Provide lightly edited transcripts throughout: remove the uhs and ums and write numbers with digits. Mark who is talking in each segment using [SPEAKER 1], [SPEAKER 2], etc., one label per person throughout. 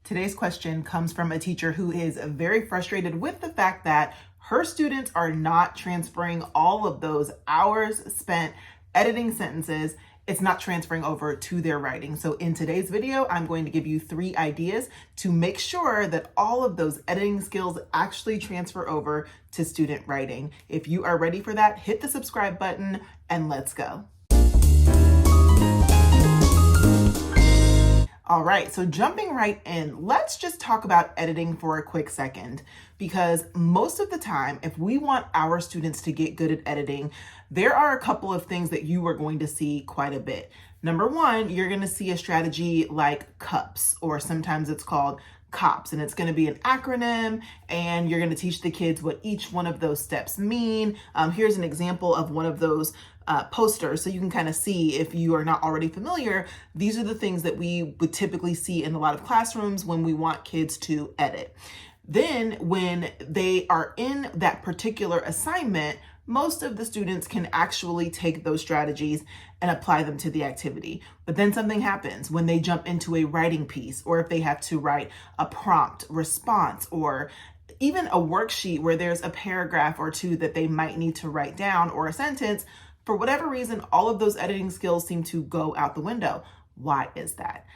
[SPEAKER 1] Today's question comes from a teacher who is very frustrated with the fact that her students are not transferring all of those hours spent editing sentences. It's not transferring over to their writing. So in today's video, I'm going to give you 3 ideas to make sure that all of those editing skills actually transfer over to student writing. If you are ready for that, hit the subscribe button and let's go. All right, so jumping right in, let's just talk about editing for a quick second, because most of the time, if we want our students to get good at editing, there are a couple of things that you are going to see quite a bit. Number one, you're going to see a strategy like CUPS, or sometimes it's called COPS, and it's going to be an acronym, and you're going to teach the kids what each one of those steps mean. Here's an example of one of those posters, so you can kind of see, if you are not already familiar, these are the things that we would typically see in a lot of classrooms when we want kids to edit. Then when they are in that particular assignment, most of the students can actually take those strategies and apply them to the activity. But then something happens when they jump into a writing piece, or if they have to write a prompt response, or even a worksheet where there's a paragraph or two that they might need to write down, or a sentence. For whatever reason, all of those editing skills seem to go out the window. Why is that?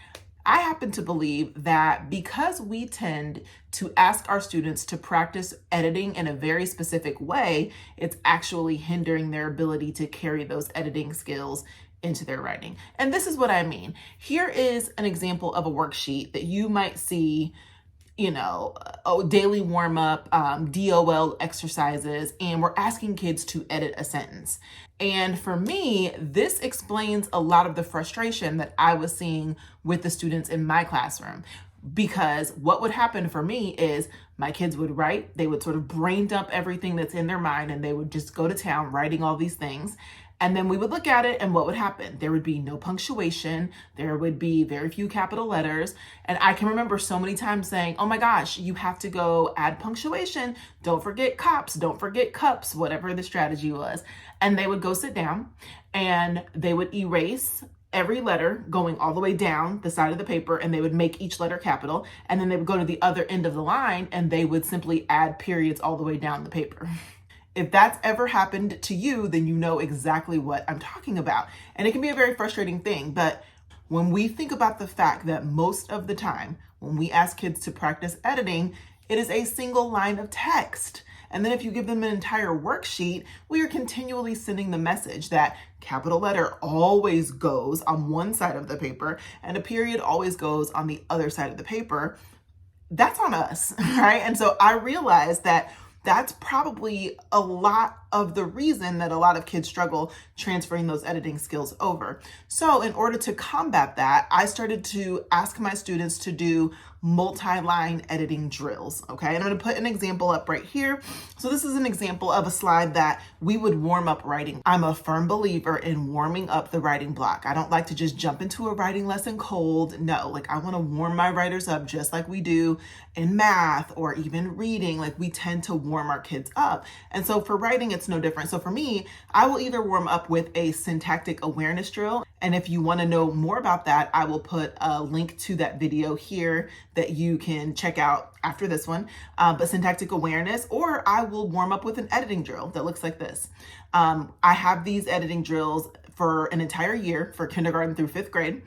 [SPEAKER 1] I happen to believe that because we tend to ask our students to practice editing in a very specific way, it's actually hindering their ability to carry those editing skills into their writing. And this is what I mean. Here is an example of a worksheet that you might see, daily warm up, DOL exercises, and we're asking kids to edit a sentence. And for me, this explains a lot of the frustration that I was seeing with the students in my classroom. Because what would happen for me is my kids would write, they would sort of brain dump everything that's in their mind, and they would just go to town writing all these things. And then we would look at it, and what would happen? There would be no punctuation. There would be very few capital letters. And I can remember so many times saying, oh my gosh, you have to go add punctuation. Don't forget COPS, don't forget CUPS, whatever the strategy was. And they would go sit down and they would erase every letter going all the way down the side of the paper, and they would make each letter capital. And then they would go to the other end of the line and they would simply add periods all the way down the paper. If that's ever happened to you, then you know exactly what I'm talking about. And it can be a very frustrating thing. But when we think about the fact that most of the time, when we ask kids to practice editing, it is a single line of text. And then if you give them an entire worksheet, we are continually sending the message that capital letter always goes on one side of the paper and a period always goes on the other side of the paper. That's on us, right? And so I realized that that's probably a lot of the reason that a lot of kids struggle transferring those editing skills over. So in order to combat that, I started to ask my students to do multi-line editing drills, okay? And I'm gonna put an example up right here. So this is an example of a slide that we would warm up writing. I'm a firm believer in warming up the writing block. I don't like to just jump into a writing lesson cold. No, I wanna warm my writers up just like we do in math or even reading. We tend to warm our kids up. And so for writing, it's no different. So for me, I will either warm up with a syntactic awareness drill. And if you want to know more about that, I will put a link to that video here that you can check out after this one. But syntactic awareness, or I will warm up with an editing drill that looks like this. I have these editing drills for an entire year for kindergarten through 5th grade.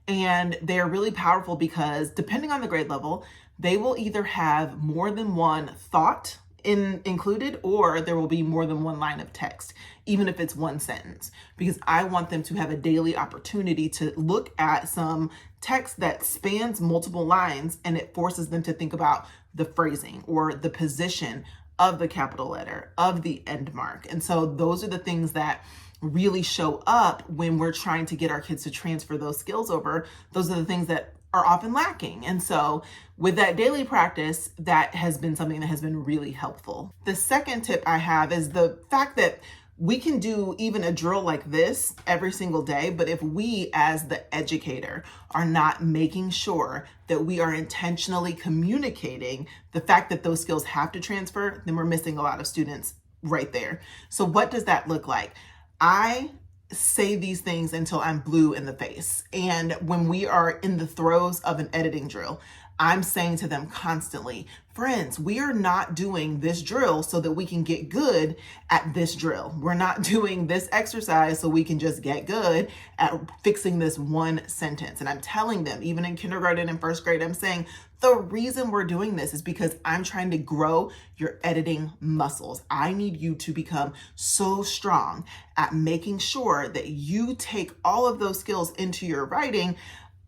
[SPEAKER 1] And they're really powerful because depending on the grade level, they will either have more than one thought included, or there will be more than one line of text, even if it's one sentence, because I want them to have a daily opportunity to look at some text that spans multiple lines, and it forces them to think about the phrasing or the position of the capital letter, of the end mark. And so those are the things that really show up when we're trying to get our kids to transfer those skills over. Those are the things that are often lacking. And so with that daily practice, that has been something that has been really helpful. The second tip I have is the fact that we can do even a drill like this every single day, but if we as the educator are not making sure that we are intentionally communicating the fact that those skills have to transfer, then we're missing a lot of students right there. So what does that look like? I say these things until I'm blue in the face. And when we are in the throes of an editing drill, I'm saying to them constantly, friends, we are not doing this drill so that we can get good at this drill. We're not doing this exercise so we can just get good at fixing this one sentence. And I'm telling them, even in kindergarten and first grade, I'm saying, the reason we're doing this is because I'm trying to grow your editing muscles. I need you to become so strong at making sure that you take all of those skills into your writing,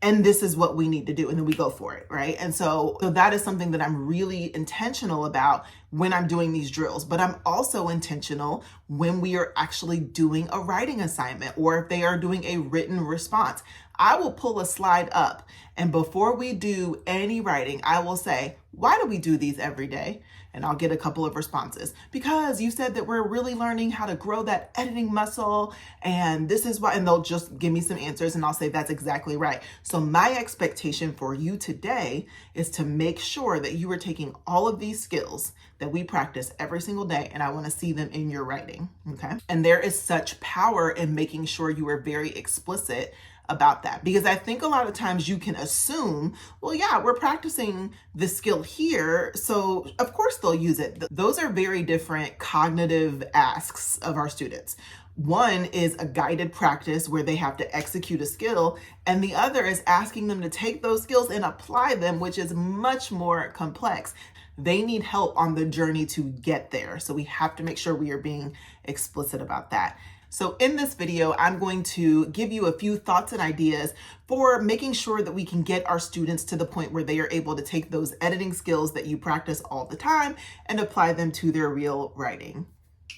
[SPEAKER 1] and this is what we need to do. And then we go for it, right? And so that is something that I'm really intentional about when I'm doing these drills. But I'm also intentional when we are actually doing a writing assignment, or if they are doing a written response. I will pull a slide up, and before we do any writing, I will say, why do we do these every day? And I'll get a couple of responses. Because you said that we're really learning how to grow that editing muscle, and this is why, and they'll just give me some answers, and I'll say, that's exactly right. So my expectation for you today is to make sure that you are taking all of these skills that we practice every single day, and I want to see them in your writing, okay? And there is such power in making sure you are very explicit about that, because I think a lot of times you can assume, well, yeah, we're practicing this skill here, so of course they'll use it. Those are very different cognitive asks of our students. One is a guided practice where they have to execute a skill, and the other is asking them to take those skills and apply them, which is much more complex. They need help on the journey to get there. So we have to make sure we are being explicit about that. So in this video, I'm going to give you a few thoughts and ideas for making sure that we can get our students to the point where they are able to take those editing skills that you practice all the time and apply them to their real writing.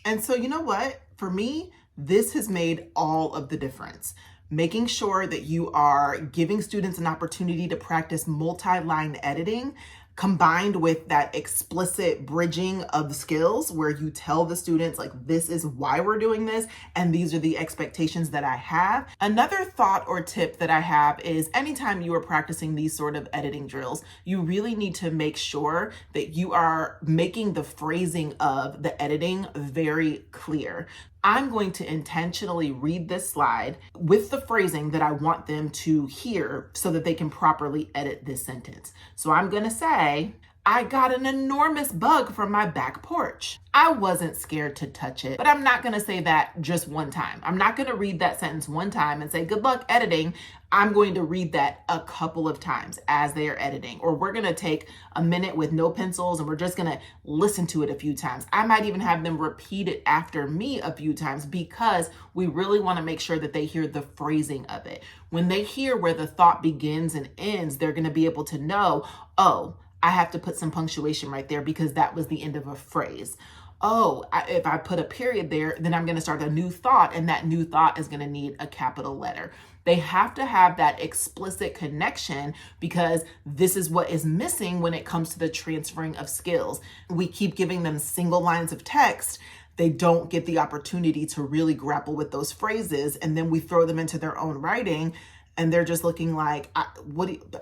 [SPEAKER 1] And so, you know what? For me, this has made all of the difference. Making sure that you are giving students an opportunity to practice multi-line editing, combined with that explicit bridging of skills where you tell the students, like, this is why we're doing this, and these are the expectations that I have. Another thought or tip that I have is anytime you are practicing these sort of editing drills, you really need to make sure that you are making the phrasing of the editing very clear. I'm going to intentionally read this slide with the phrasing that I want them to hear so that they can properly edit this sentence. So I'm going to say, I got an enormous bug from my back porch. I wasn't scared to touch it, but I'm not going to say that just one time. I'm not going to read that sentence one time and say, good luck editing. I'm going to read that a couple of times as they are editing, or we're going to take a minute with no pencils and we're just going to listen to it a few times. I might even have them repeat it after me a few times because we really want to make sure that they hear the phrasing of it. When they hear where the thought begins and ends, they're going to be able to know, oh, I have to put some punctuation right there because that was the end of a phrase. Oh, if I put a period there, then I'm going to start a new thought, and that new thought is going to need a capital letter. They have to have that explicit connection because this is what is missing when it comes to the transferring of skills. We keep giving them single lines of text. They don't get the opportunity to really grapple with those phrases, and then we throw them into their own writing. And they're just looking like,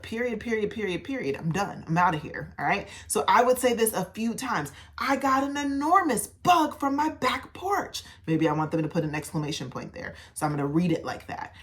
[SPEAKER 1] period. I'm done. I'm out of here. All right. So I would say this a few times. I got an enormous bug from my back porch. Maybe I want them to put an exclamation point there. So I'm going to read it like that.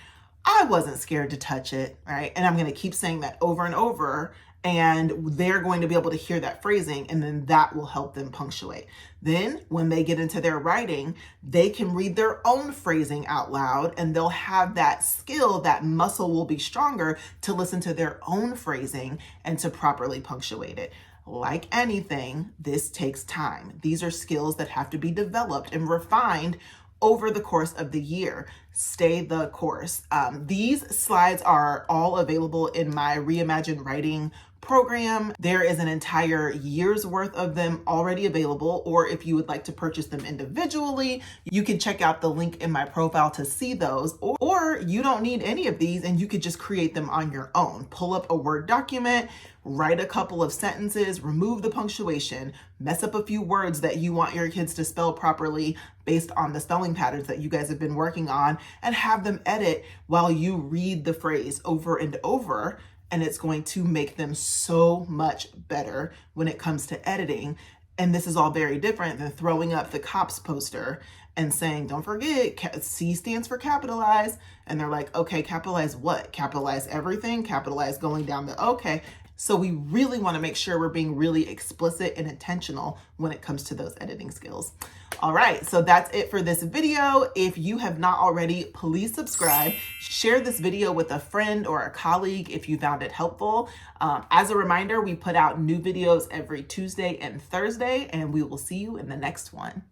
[SPEAKER 1] I wasn't scared to touch it. All right. And I'm going to keep saying that over and over. And they're going to be able to hear that phrasing, and then that will help them punctuate. Then when they get into their writing, they can read their own phrasing out loud, and they'll have that skill, that muscle will be stronger to listen to their own phrasing and to properly punctuate it. Like anything, this takes time. These are skills that have to be developed and refined over the course of the year. Stay the course. These slides are all available in my Reimagine Writing program. There is an entire year's worth of them already available, or if you would like to purchase them individually, you can check out the link in my profile to see those, or you don't need any of these and you could just create them on your own. Pull up a Word document, write a couple of sentences, remove the punctuation, mess up a few words that you want your kids to spell properly based on the spelling patterns that you guys have been working on, and have them edit while you read the phrase over and over. And it's going to make them so much better when it comes to editing. And this is all very different than throwing up the cops poster and saying, don't forget, C stands for capitalize. And they're like, okay, capitalize what? Capitalize everything? Capitalize going down the, okay. So we really want to make sure we're being really explicit and intentional when it comes to those editing skills. All right, so that's it for this video. If you have not already, please subscribe. Share this video with a friend or a colleague if you found it helpful. As a reminder, we put out new videos every Tuesday and Thursday, and we will see you in the next one.